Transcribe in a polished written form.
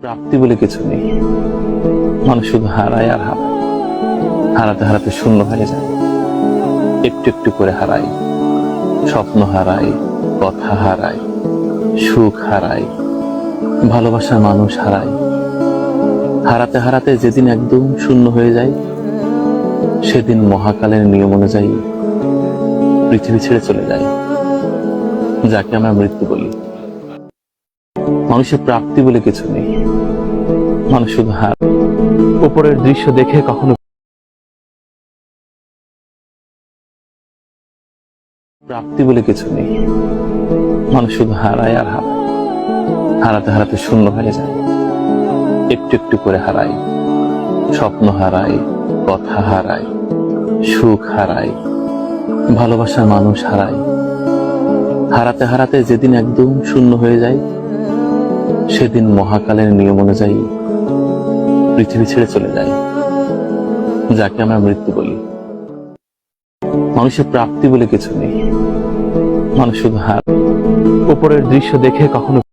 প্রাপ্তি বলে কিছু নেই। মানুষ শুধু হারায় আর হারায়, হারাতে হারাতে শূন্য হয়ে যায়। একটু একটু করে হারাই, স্বপ্ন হারাই, কথা হারাই, সুখ হারাই, ভালোবাসার মানুষ হারাই। হারাতে হারাতে যেদিন একদম শূন্য হয়ে যায়, সেদিন মহাকালের নিয়ম অনুযায়ী পৃথিবী ছেড়ে চলে যায়, যাকে আমরা মৃত্যু বলি। মানুষের প্রাপ্তি বলে কিছু নেই। মানুষ শুধু উপরের দৃশ্য দেখে কখনো প্রাপ্তি বলে কিছু নেই। মানুষ শুধু হারায় আর হারায়, হারাতে হারাতে শূন্য হয়ে যায়। একটু একটু করে হারাই, স্বপ্ন হারাই, কথা হারাই, সুখ হারাই, ভালোবাসার মানুষ হারাই। হারাতে হারাতে যেদিন একদম শূন্য হয়ে যায়, সেদিন মহাকালের নিয়ম অনুযায়ী পৃথিবী ছেড়ে চলে যায়, যাকে আমরা মৃত্যু বলি। মানুষের প্রাপ্তি বলে কিছু নেই। মানুষ শুধু উপরের দৃশ্য দেখে কখনো